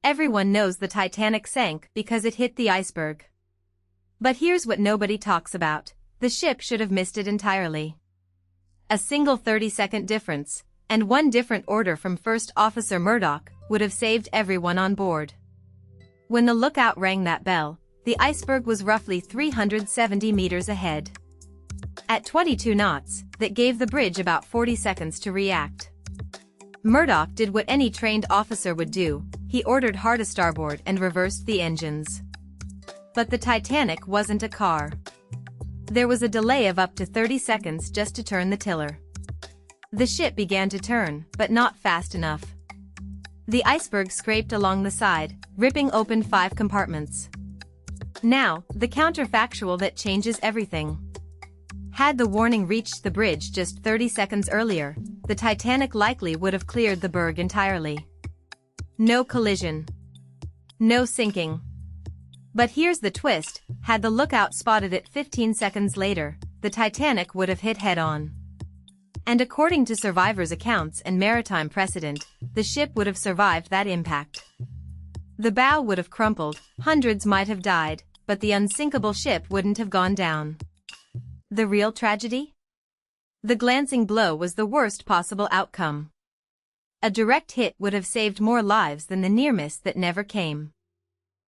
Everyone knows the Titanic sank because it hit the iceberg. But here's what nobody talks about. The ship should have missed it entirely. A single 30-second difference, and one different order from First Officer Murdoch, would have saved everyone on board. When the lookout rang that bell, the iceberg was roughly 370 meters ahead. At 22 knots, that gave the bridge about 40 seconds to react. Murdoch did what any trained officer would do. He ordered hard a starboard and reversed the engines. But the Titanic wasn't a car. There was a delay of up to 30 seconds just to turn the tiller. The ship began to turn, but not fast enough. The iceberg scraped along the side, ripping open 5 compartments. Now, the counterfactual that changes everything. Had the warning reached the bridge just 30 seconds earlier, the Titanic likely would have cleared the berg entirely. No collision. No sinking. But here's the twist, had the lookout spotted it 15 seconds later, the Titanic would have hit head-on. And according to survivors' accounts and maritime precedent, the ship would have survived that impact. The bow would have crumpled, hundreds might have died, but the unsinkable ship wouldn't have gone down. The real tragedy? The glancing blow was the worst possible outcome. A direct hit would have saved more lives than the near miss that never came.